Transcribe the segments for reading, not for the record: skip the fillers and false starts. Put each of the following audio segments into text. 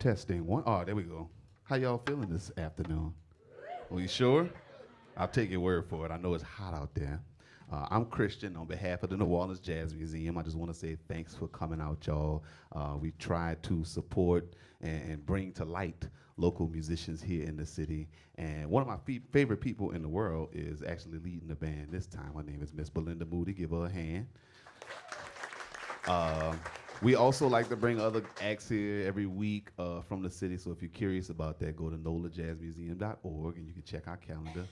Testing one. Oh, there we go. How y'all feeling this afternoon? Are you sure? I'll take your word for it. I know it's hot out there. I'm Christian. On behalf of the New Orleans Jazz Museum, I just want to say thanks for coming out, y'all. We try to support and bring to light local musicians here in the city. And one of my favorite people in the world is actually leading the band this time. Her name is Miss Belinda Moody. Give her a hand. We also like to bring other acts here every week from the city. So if you're curious about that, go to nolajazzmuseum.org and you can check our calendar.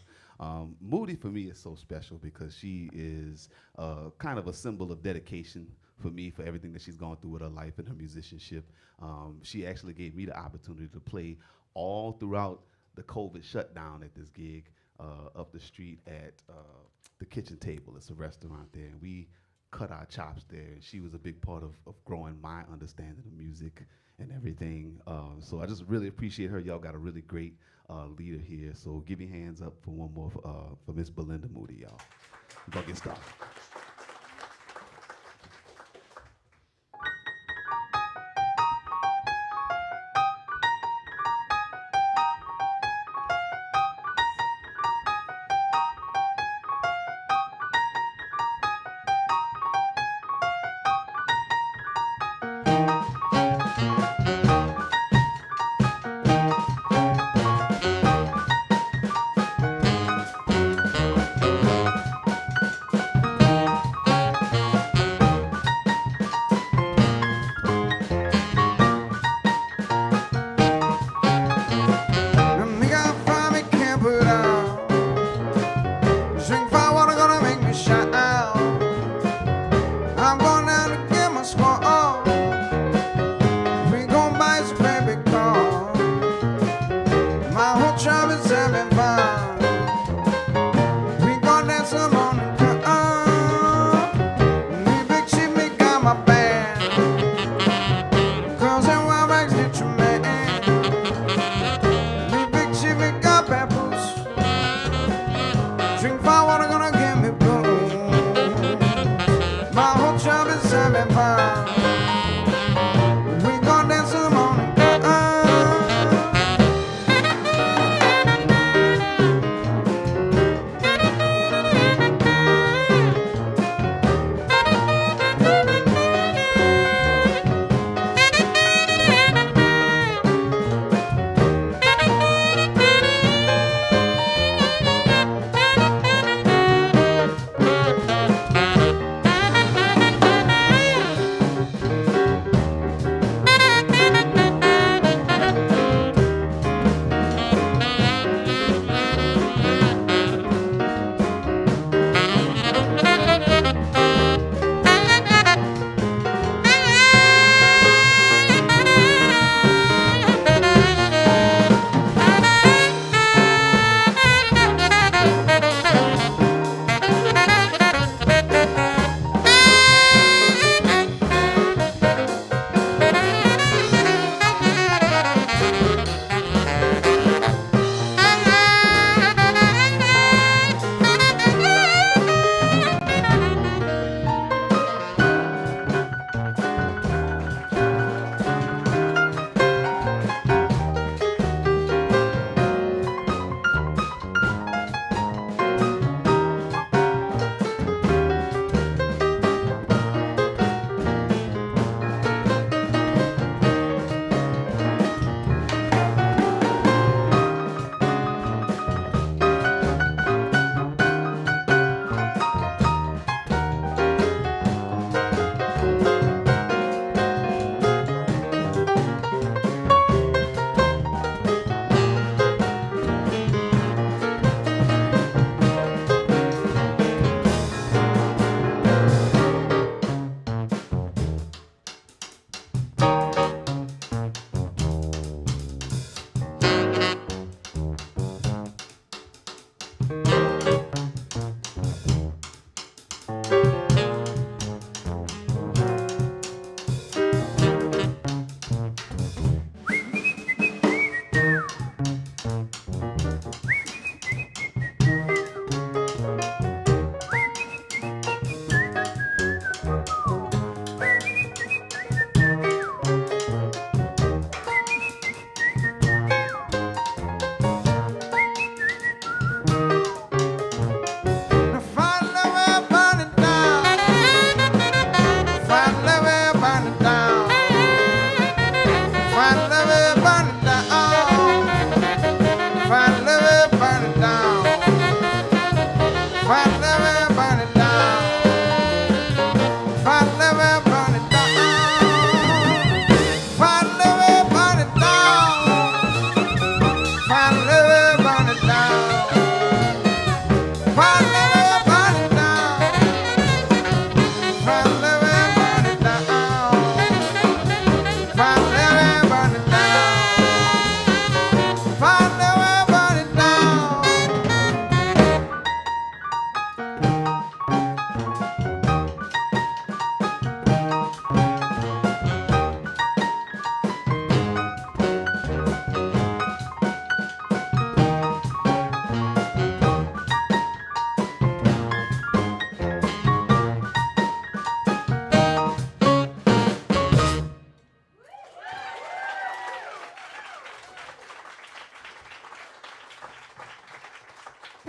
Moody for me is so special because she is kind of a symbol of dedication for me for everything that she's gone through with her life and her musicianship. She actually gave me the opportunity to play all throughout the COVID shutdown at this gig up the street at the Kitchen Table. It's a restaurant there. And we cut our chops there, and she was a big part of growing my understanding of music and everything. So I just really appreciate her. Y'all got a really great leader here. So give your hands up for one more for Miss Belinda Moody, y'all. We're gonna get started.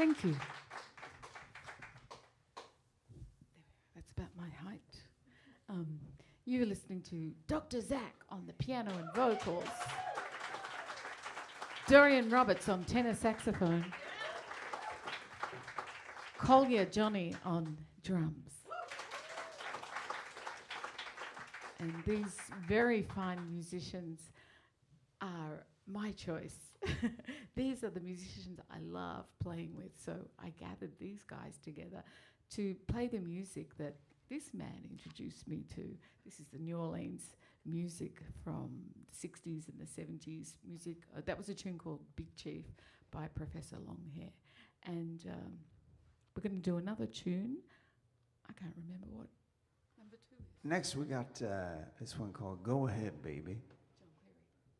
Thank you. That's about my height. You're listening to Dr. Zach on the piano and vocals, Dorian Roberts on tenor saxophone, Collier Johnny on drums. And these very fine musicians are my choice. These are the musicians I love playing with, so I gathered these guys together to play the music that this man introduced me to. This is the New Orleans music from the 60s and the 70s music. That was a tune called Big Chief by Professor Longhair. And we're going to do another tune. I can't remember what number 2 is. Next, we got this one called Go Ahead, Baby.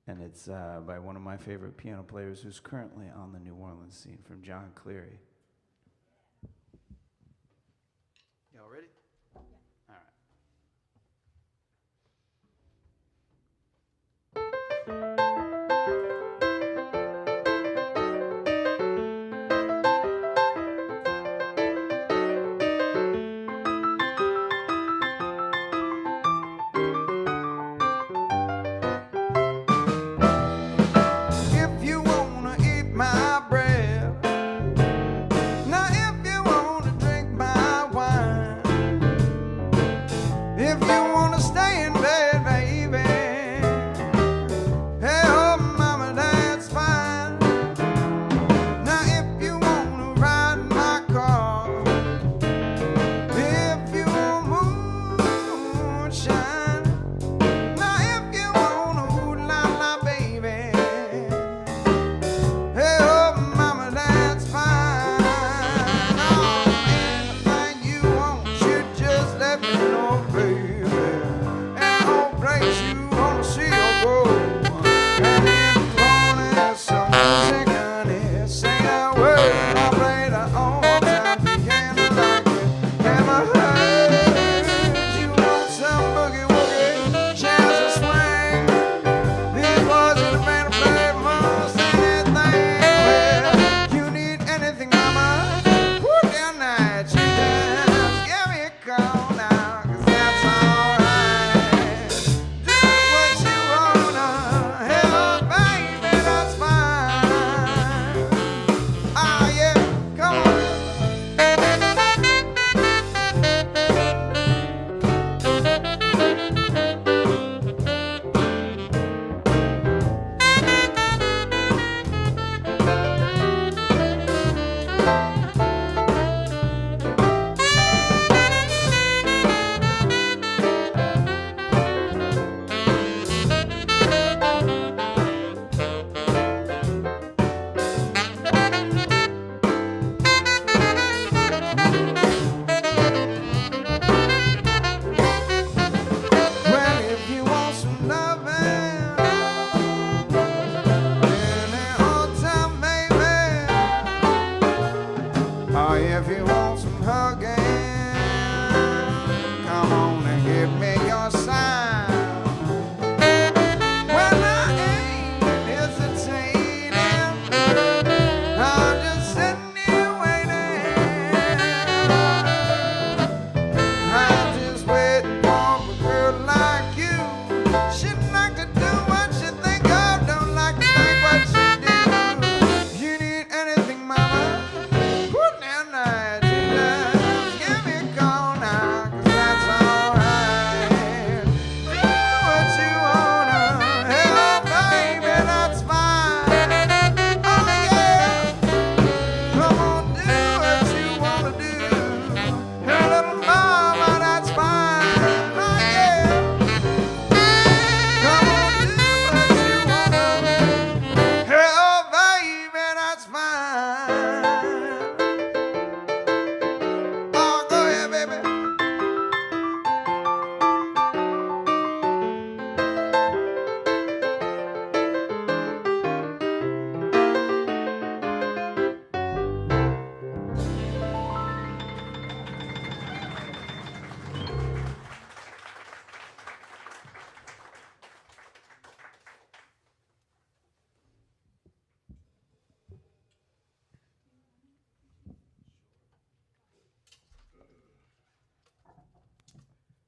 And it's by one of my favorite piano players who's currently on the New Orleans scene, from John Cleary. Y'all ready? Yeah. All right. If you wanna eat my bread,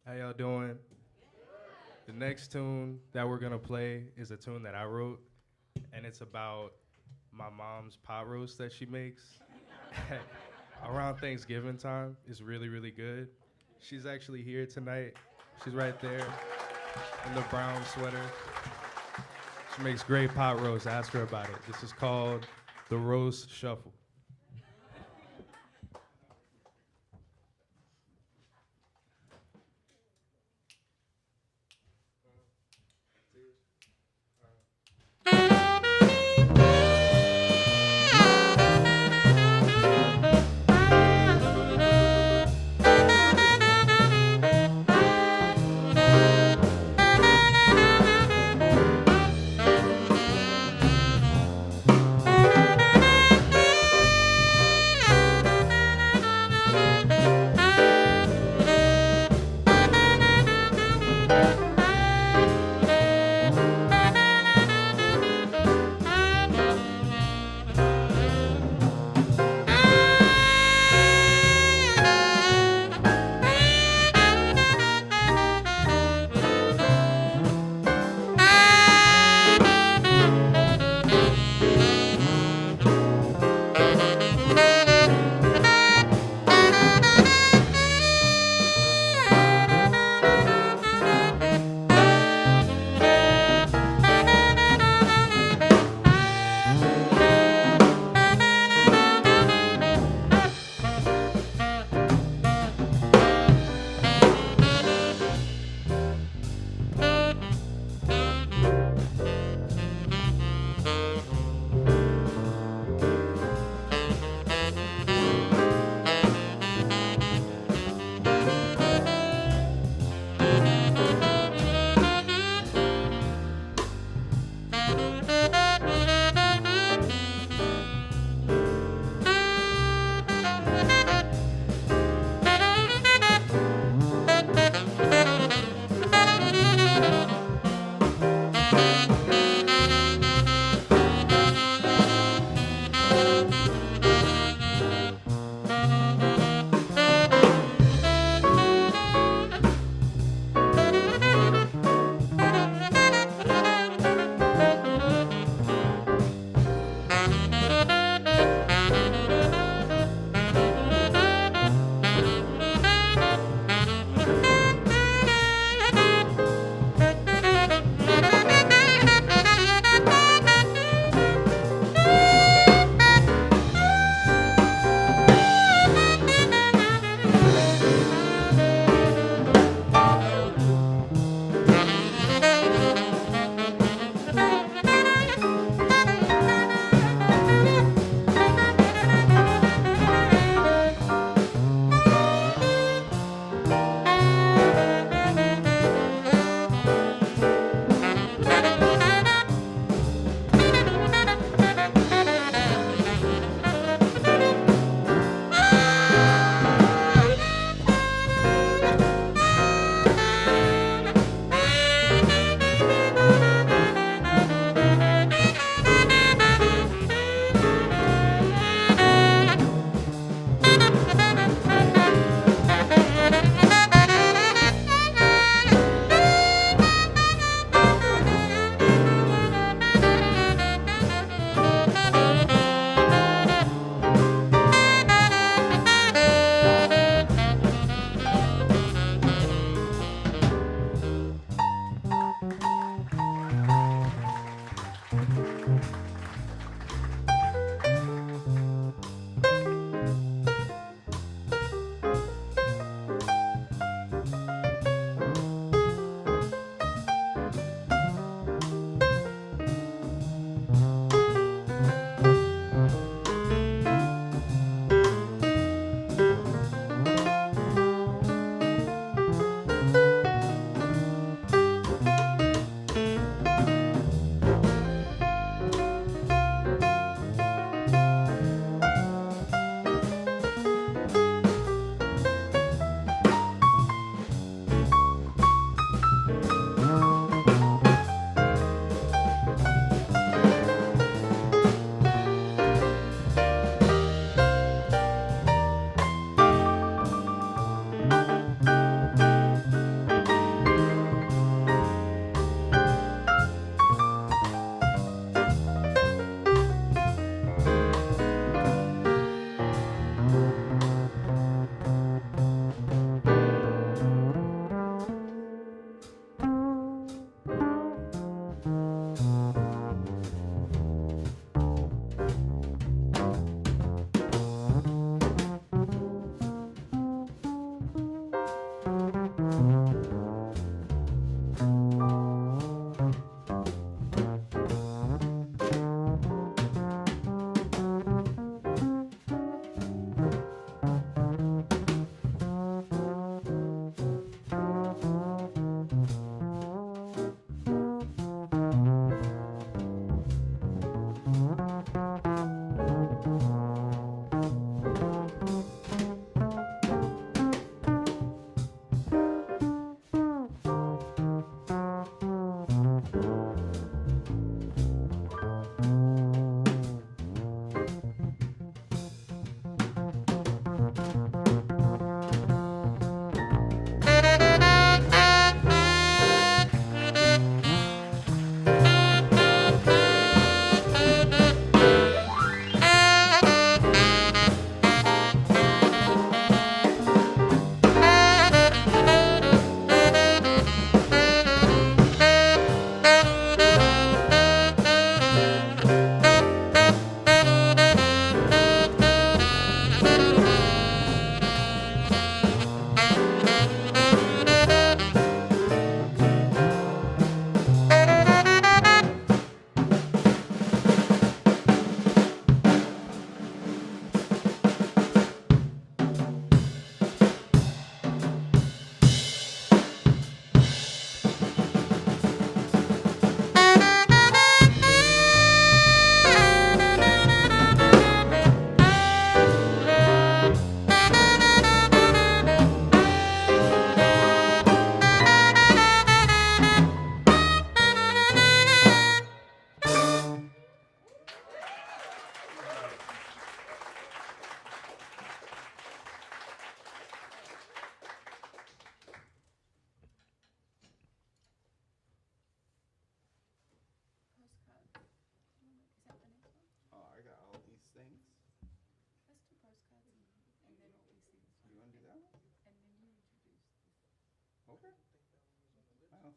How y'all doing? The next tune that we're gonna play is a tune that I wrote, and it's about my mom's pot roast that she makes around Thanksgiving time. It's really, really good. She's actually here tonight. She's right there in the brown sweater. She makes great pot roast. Ask her about it. This is called the Roast Shuffle.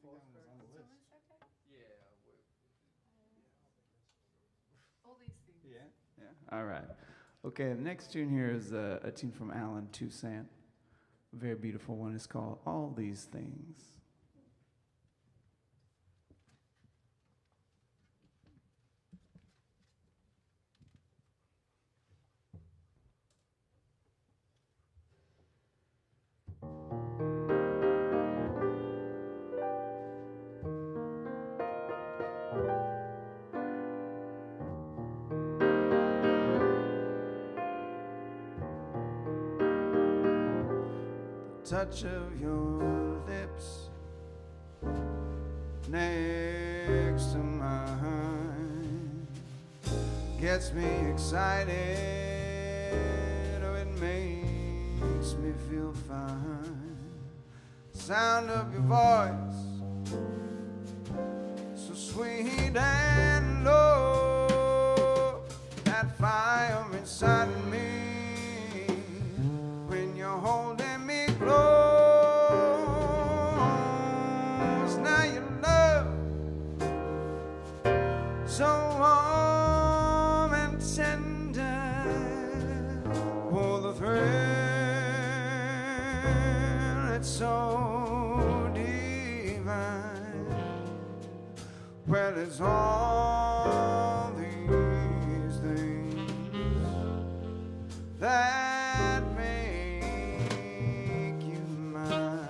think I was on the list. All these things. Yeah. All right. Okay, the next tune here is a tune from Alan Toussaint. A very beautiful one. It's called All These Things. Touch of your lips next to mine gets me excited, oh, it makes me feel fine. Sound of your voice, so sweet and low, that fire inside of me when you're holding me close. Now your love so warm and tender, oh, the thrill, it's so divine. Well, it's all these things that make you mine.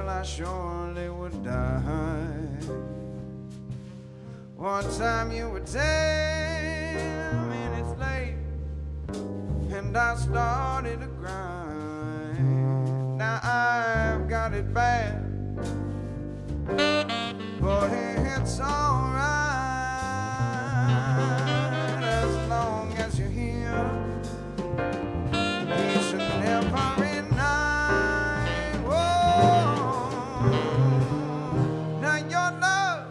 I surely would die. One time you would tell me it's late, and I started to grind. Now I've got it bad, but it's alright as long as you're here. Each and every night. Whoa. Now your love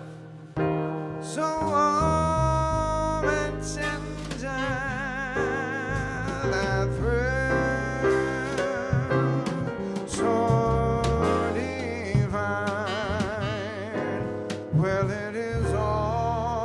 so warm and tender, that thrill so divine. Well, it is all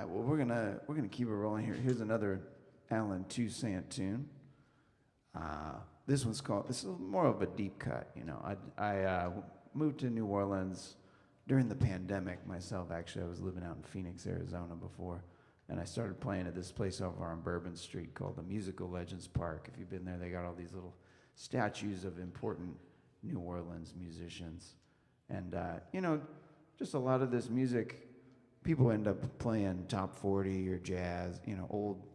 well, we're gonna keep it rolling here. Here's another Alan Toussaint tune. This is more of a deep cut. You know, I moved to New Orleans during the pandemic myself. Actually, I was living out in Phoenix, Arizona before, and I started playing at this place over on Bourbon Street called the Musical Legends Park. If you've been there, they got all these little statues of important New Orleans musicians, and you know, just a lot of this music. People end up playing top 40 or jazz, you know, old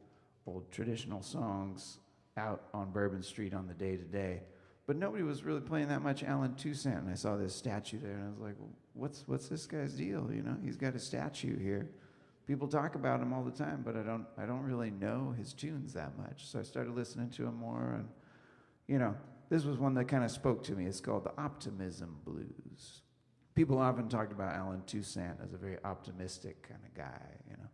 traditional songs out on Bourbon Street on the day-to-day. But nobody was really playing that much Alan Toussaint, and I saw this statue there, and I was like, well, what's this guy's deal? You know, he's got a statue here. People talk about him all the time, but I don't really know his tunes that much. So I started listening to him more, and you know, this was one that kind of spoke to me. It's called the Optimism Blues. People often talked about Alan Toussaint as a very optimistic kind of guy, you know.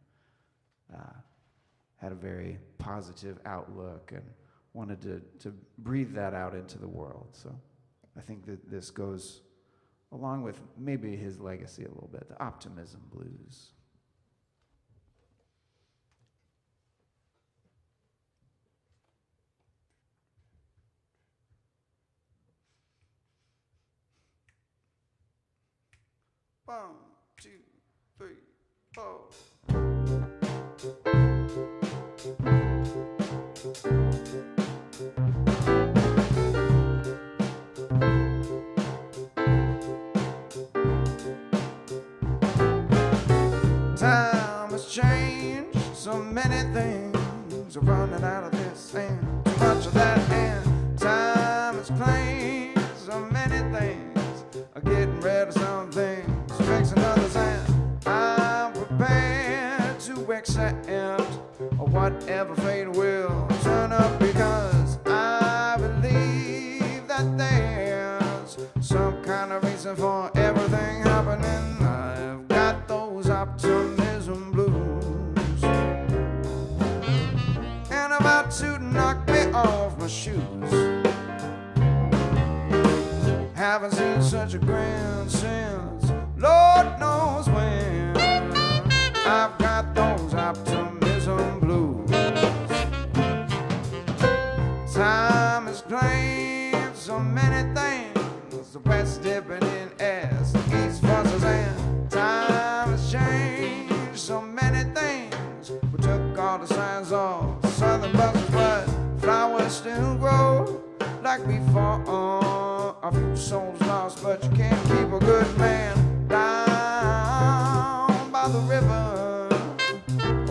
Had a very positive outlook and wanted to breathe that out into the world. So I think that this goes along with maybe his legacy a little bit, the Optimism Blues. One, two, three, four. Time has changed so many things. We're running out of this and too much of that, and time has claimed so many things. I'm getting rid of some things. Fixing others, and I'm prepared to accept whatever fate will turn up, because I believe that there's some kind of reason for everything happening. I've got those optimism blues, and about to knock me off my shoes. Haven't seen such a grand since Lord knows when. I've got those optimism blues. Time has claimed so many things. The West dipping in S, the East fuzzes, and time has changed so many things. We took all the signs off the southern buses, but flowers still grow like before. A few souls lost, but you can't keep a good man down by the river.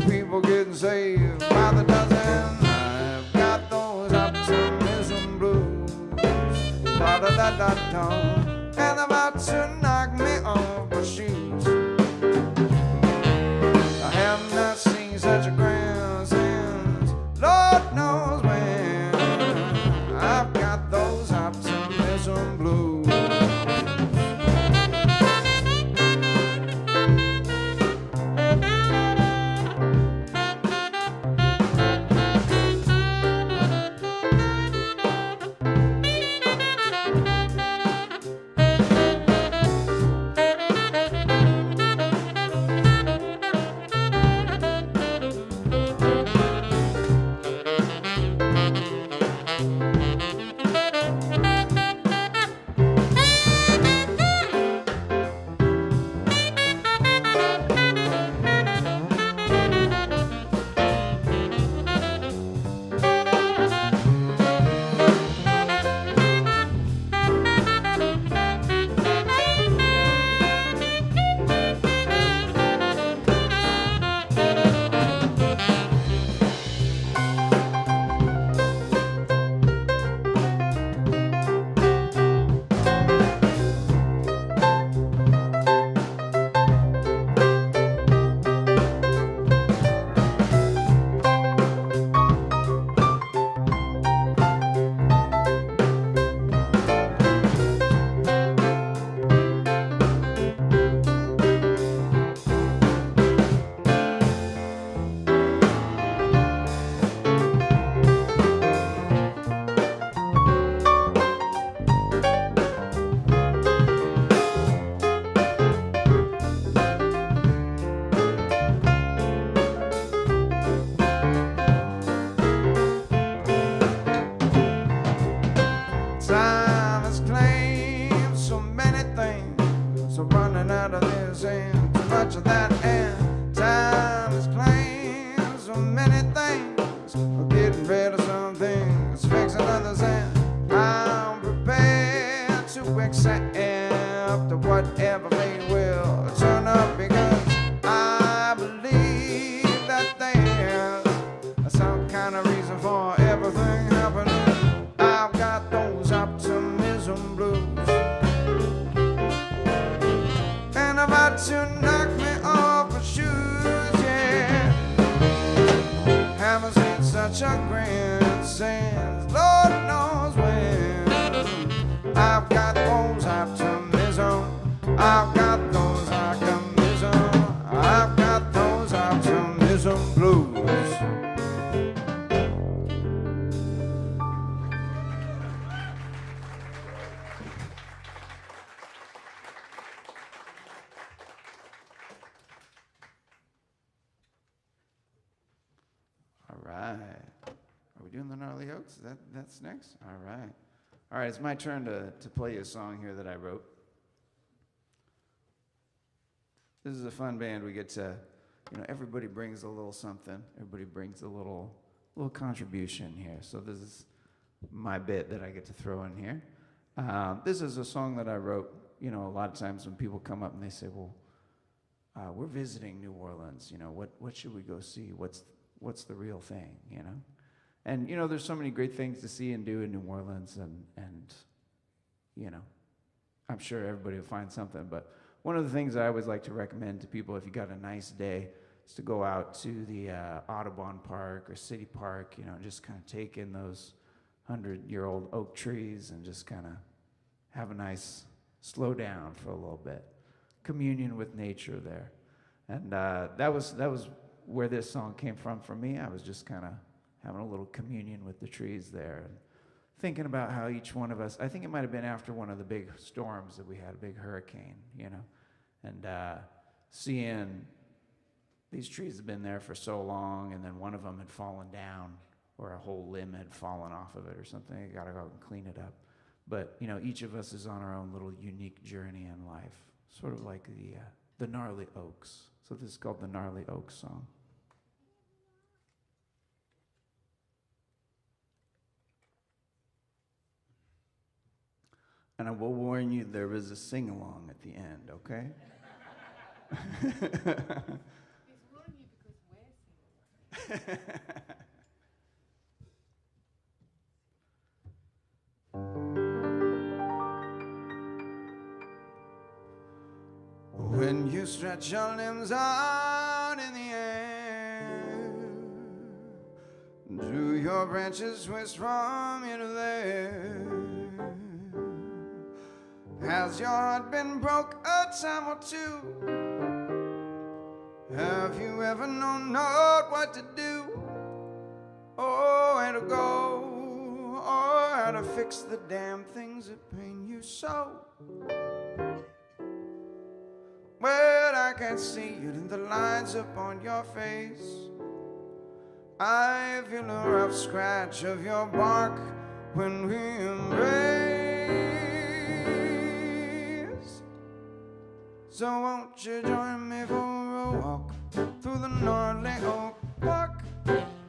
People getting saved by the dozen. I've got those optimism blues. Ba-da-da-da-da. And about to knock me off my shoes. I have not seen such a grand since Lord knows when. I've got those optimism blues. much of that, and time is playing so many things. We're getting rid of some things, fixing others, and I'm prepared to accept whatever fate will turn up, because I believe that there's some kind of reason for everything happening. I've got those optimism blues, and about to knock me off my shoes, yeah. Haven't seen such a grand since Lord knows when. I've got those optimism, I've got those optimism, I've got those optimism blues. All right. Are we doing the Gnarly Oaks? That's next? All right. All right, it's my turn to play a song here that I wrote. This is a fun band. We get to, everybody brings a little something. Everybody brings a little contribution here. So this is my bit that I get to throw in here. This is a song that I wrote. A lot of times when people come up and they say, well, we're visiting New Orleans. What should we go see? What's the real thing, And, there's so many great things to see and do in New Orleans, and I'm sure everybody will find something. But one of the things I always like to recommend to people, if you got a nice day, is to go out to the Audubon Park or City Park, and just kind of take in those 100-year-old oak trees and just kind of have a nice slow down for a little bit. Communion with nature there. And that was where this song came from for me. I was just kind of having a little communion with the trees there, and thinking about how each one of us, I think it might have been after one of the big storms that we had, a big hurricane, and seeing these trees have been there for so long, and then one of them had fallen down, or a whole limb had fallen off of it or something. You gotta go out and clean it up. But, each of us is on our own little unique journey in life, sort of like the Gnarly Oaks. So this is called the Gnarly Oaks song. And I will warn you, there is a sing-along at the end, okay? He's warning you because we're singing. When you stretch your limbs out in the air, do your branches twist from here to there? Has your heart been broke a time or two? Have you ever known not what to do? Or where to go? Or how to fix the damn things that pain you so? Well, I can see it in the lines upon your face. I feel a rough scratch of your bark when we embrace. So won't you join me for a walk through the gnarly oak park,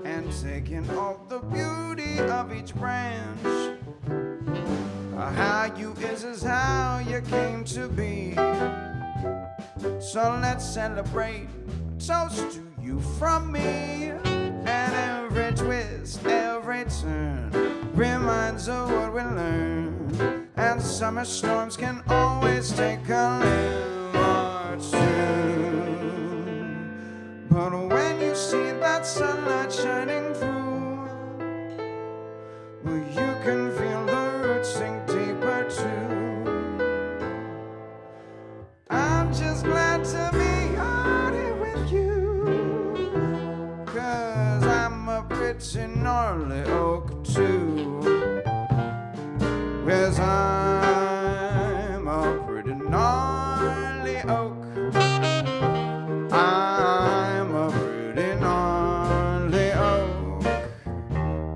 and take in all the beauty of each branch? How you is how you came to be. So let's celebrate, toast to you from me. And every twist, every turn reminds of what we learned. And summer storms can always take a limb or two. But when you see that sunlight shining through, well, you can feel the roots sink deeper too. I'm just glad to be out here with you, 'cause I'm a pretty gnarly oak too. Yes, I'm a pretty gnarly oak. I'm a pretty gnarly oak.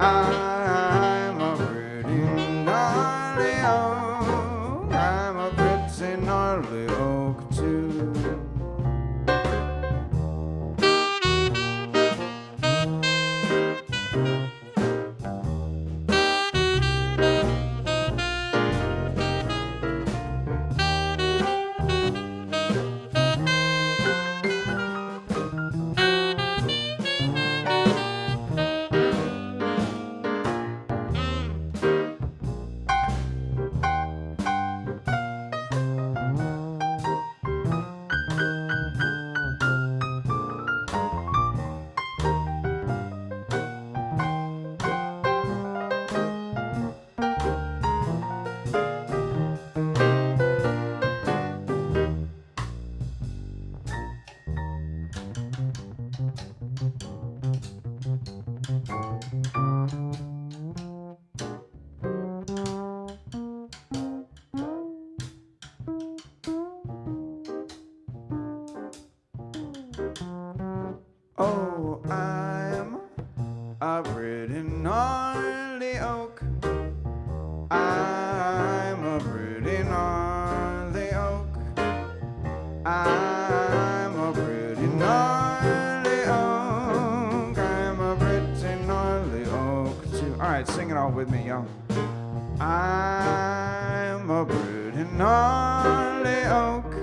I'm a pretty gnarly oak. I'm a pretty gnarly oak too. Sing it all with me, y'all. I'm a pretty gnarly oak.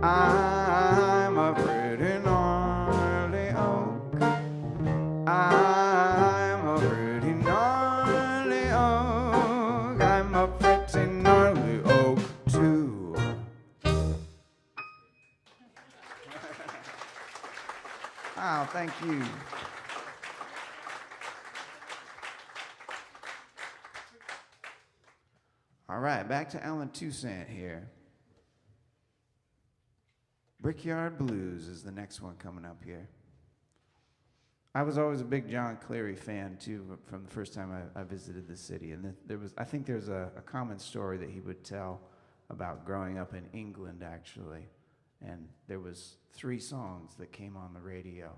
I'm a pretty gnarly oak. I'm a pretty gnarly oak. I'm a pretty gnarly oak too. Oh, thank you. All right, back to Alan Toussaint here. Brickyard Blues is the next one coming up here. I was always a big John Cleary fan too from the first time I visited the city, and I think there's a common story that he would tell about growing up in England actually, and there was 3 songs that came on the radio,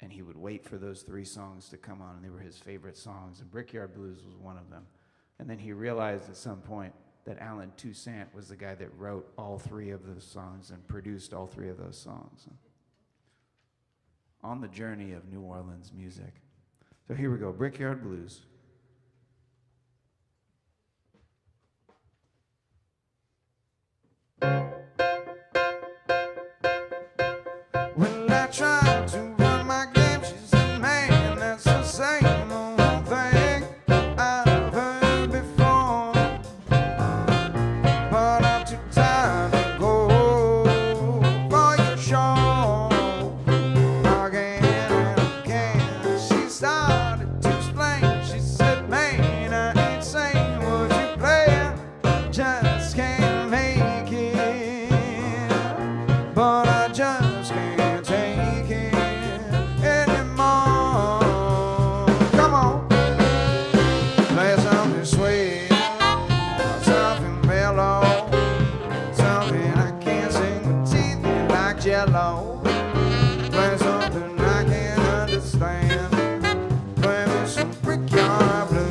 and he would wait for those 3 songs to come on, and they were his favorite songs, and Brickyard Blues was one of them. And then he realized at some point that Alan Toussaint was the guy that wrote all 3 of those songs and produced all 3 of those songs. On the journey of New Orleans music. So here we go, Brickyard Blues. When I tried to run my game, she said, man, that's the same old thing I've heard before. But I'm too tired to go for your show. Again and again, she started to explain. She said, man, I ain't saying what you playing, just can't make it. But I just can't take it anymore. Come on, play something sweet, something mellow, something I can't sing with teeth in like jello. Play something I can't understand. Play me some Brickyard Blues.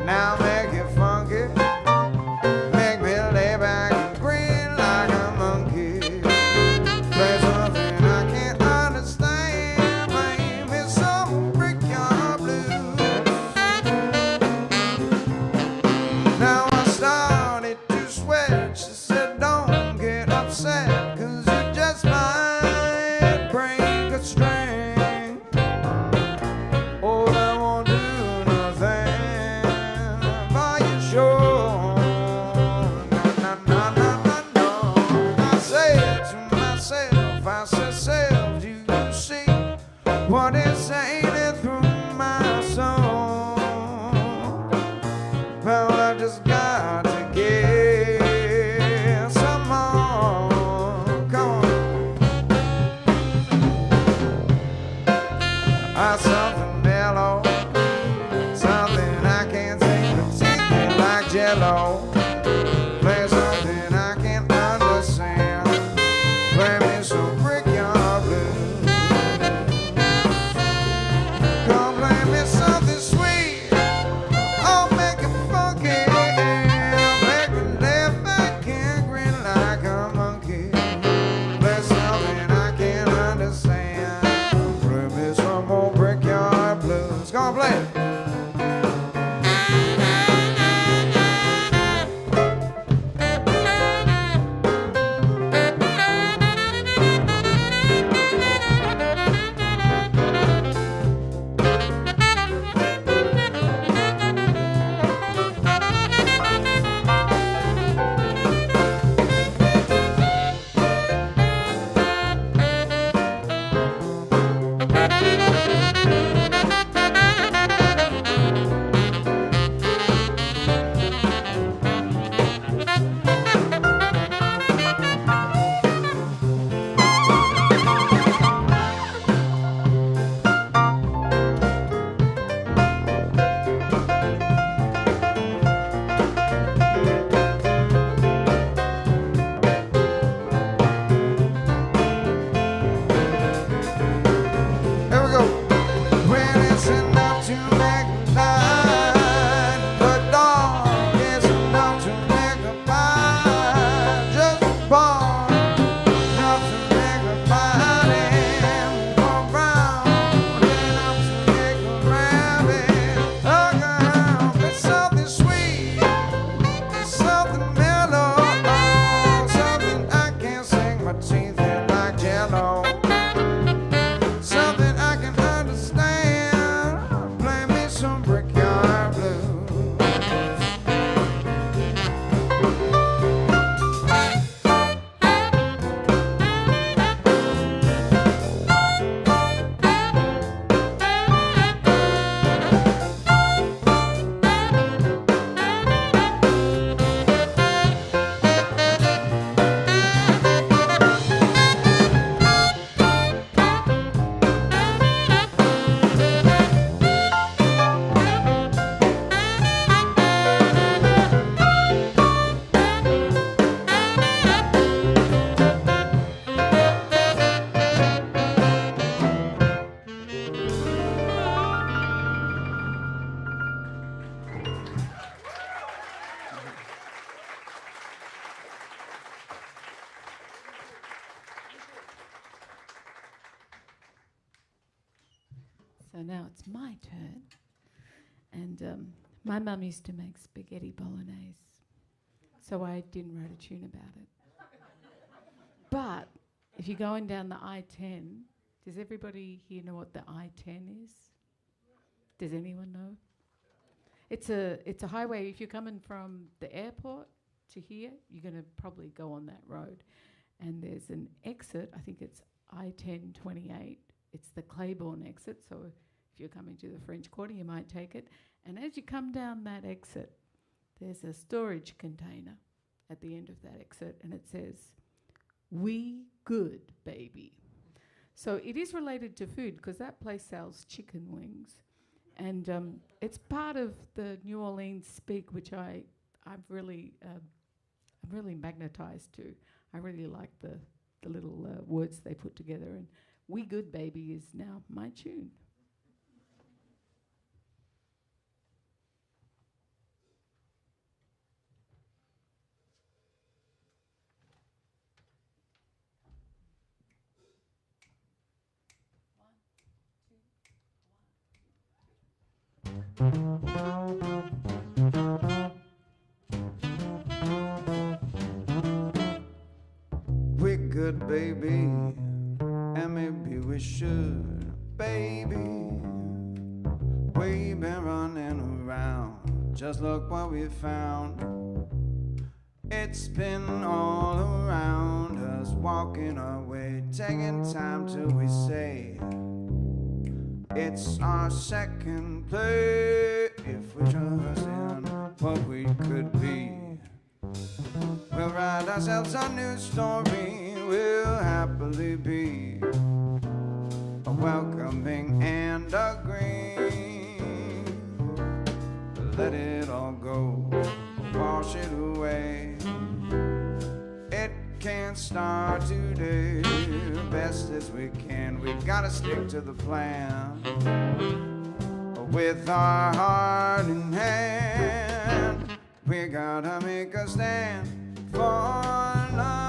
Now make it funky. Make me lay back and grin like a monkey. Play something I can't understand. Play me some Brickyard Blues. Now I started to sweat. She said, don't get upset, 'cause you just might break a string. Oh, I won't do nothing for you, sure. No, no, no, no, no. I said to myself, I said, self, do you see what is saying through my soul? Well, I just got to get some more. Come on. Something mellow, something I can't take, but take it like jello. Play something I can't understand. Play me some Brickyard Blues. Come play me something sweet. Oh, make it funky. Make me laugh back and grin like a monkey. Play something I can't understand. Play me some more Brickyard Blues. Come on, play it. now it's my turn. And my mum used to make spaghetti bolognese, so I didn't write a tune about it. But if you're going down the I-10, does everybody here know what the I-10 is? Does anyone know? It's a highway. If you're coming from the airport to here, you're going to probably go on that road. And there's an exit, I think it's I-10-28. It's the Claiborne exit, so if you're coming to the French Quarter, you might take it. And as you come down that exit, there's a storage container at the end of that exit, and it says, "We good, baby." So it is related to food, because that place sells chicken wings. And it's part of the New Orleans speak, which I'm really magnetized to. I really like the little words they put together. And "We good, baby" is now my tune. We're good, baby, and maybe we should, baby. We've been running around, just look what we found. It's been all around us, walking our way, taking time till we say it's our second play. If we trust in what we could be, we'll write ourselves a new story. We'll happily be a welcoming and agreeing. Let it all go, wash it away. It can't start today. Best as we can, we gotta stick to the plan. With our heart in hand, we gotta make a stand for love.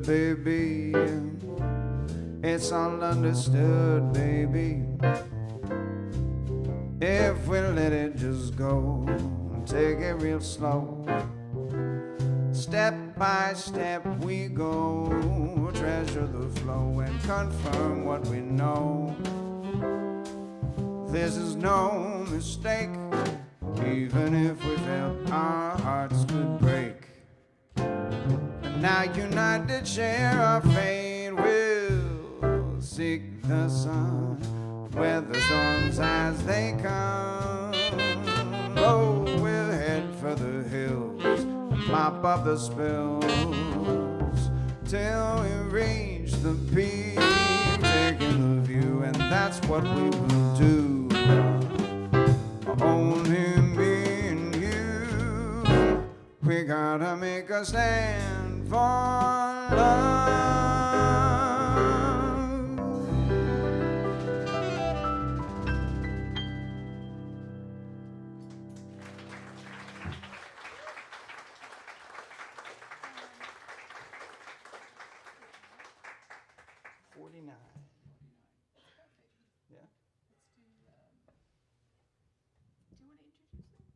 Baby, it's all understood, baby. If we let it just go, take it real slow. Step by step we go, treasure the flow and confirm what we know. This is no mistake, even if we felt our hearts could break. And now united share our fate, we'll seek the sun, weather storms as they come. Oh, we'll head for the hills, mop up the spills, till we reach the peak, taking the view, and that's what we will do. Only me and you, we gotta make a stand for love. 49. Yeah.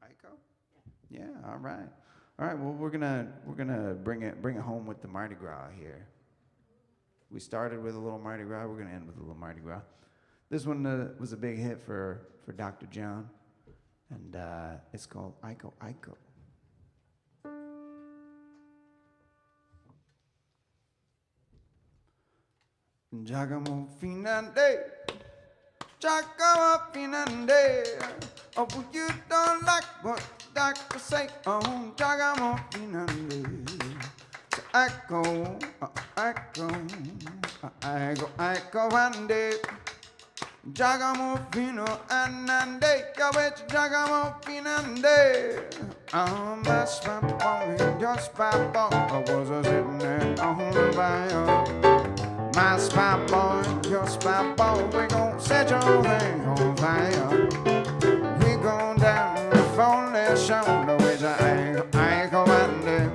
Iko? Yeah, all right. All right, well we're gonna bring it home with the Mardi Gras here. We started with a little Mardi Gras, we're gonna end with a little Mardi Gras. This one was a big hit for Dr. John, and it's called Iko Iko. Jagamo finande, Jagamo finande. Oh, you don't like what doctor say. Oh, Jagamo finande. So I go one day. Jagamo fino anande, Yawet Jagamo finande. My spot boy, your spot boy, I was a sitting there on the fire. My spy boy, your spy boy, we gon' set your thing on fire. We gon' down the phone shoulder, which I ain't going there.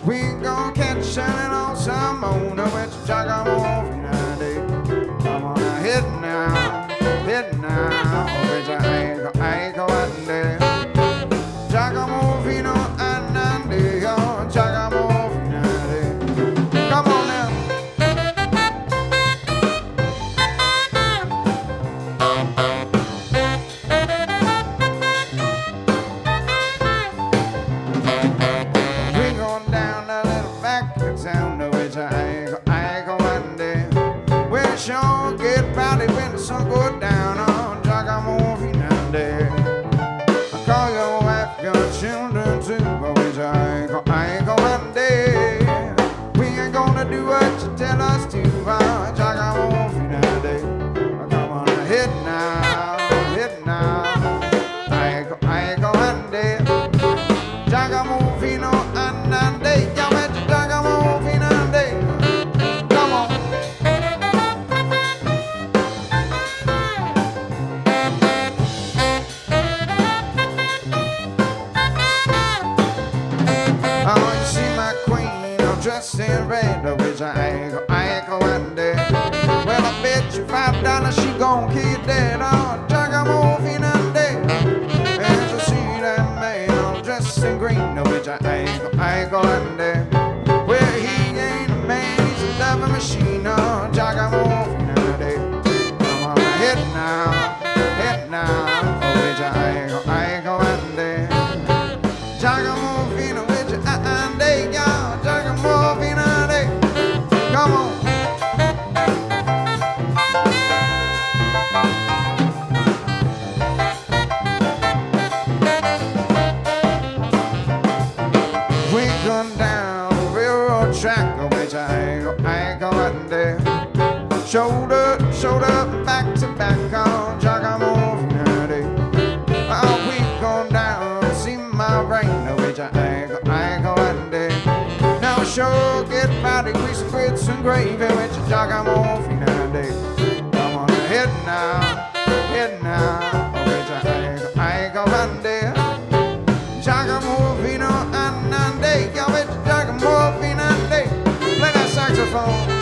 We gon' catch shining on some moon, which jog on finale. Come on now, hit now, which I ain't going there. Jog on fino anande, jog on finale. Come on now. Sure get rowdy when the sun go down on Jagamo Finande. I call your wife, your children too, but which I ain't gonna day. We ain't gonna do what you tell us to, Jagamo Finande. Come on, hit now, I ain't gonna day. Jagamo Fino Anande, y'all bet you Jagamo Finande. Come on. Dressed in red, which I ain't going there. Well, I bet you $5 she gon' keep dead on Jagamo Finande. And you see that man all dressed in green, which I ain't going there. Well, he ain't a man, he's a double machine on Jagamo Finande. Come on, hit now, which I ain't going there. Jagamo Fino, which I ain't there, y'all. Come on. We gone down the railroad track, which I ain't going there. Shoulder to shoulder, back to back on Jagamo Finale. We gone down to see my rain, which I ain't going there. Now sure get rowdy, grease and grits and gravy, which you Jagamo Finale. Come on, hit now, which I ain't going there. Jagamo Fino Anande, y'all bet you Jagamo Finale. Play that saxophone.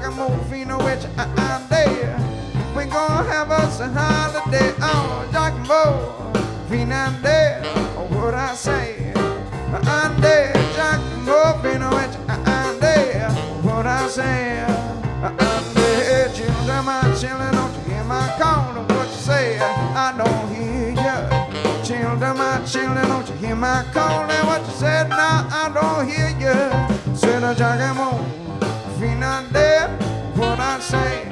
Giacomo Fino, which I'm there. We gonna have us a holiday. Oh, Giacomo Fino, there. What I say? I'm there. Giacomo Fino, which I'm there. What I say? I'm there. Children, my children, don't you hear my call? What you say? I don't hear you. Children, my children, don't you hear my call? And what you said? Now I don't hear you. Said a Giacomo Fino, there. What I say?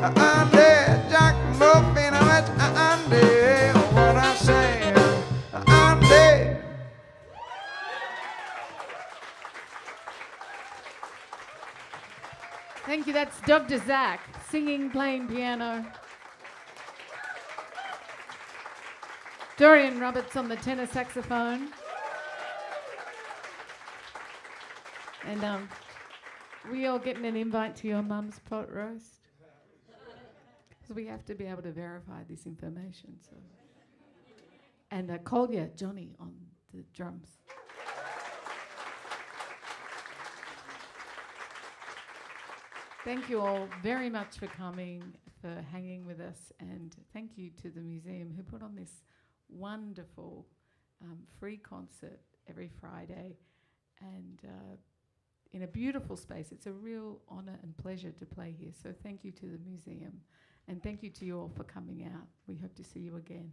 I'm there. Giacomo Fino, which I'm there. What I say? I'm there. Thank you. That's Dr. Zach singing, playing piano. Dorian Roberts on the tenor saxophone. And we all getting an invite to your mum's pot roast? Because we have to be able to verify this information. So. And Collier, Johnny on the drums. Thank you all very much for coming, for hanging with us, and thank you to the museum who put on this wonderful free concert every Friday, and in a beautiful space. It's a real honour and pleasure to play here, so thank you to the museum, and thank you to you all for coming out. We hope to see you again.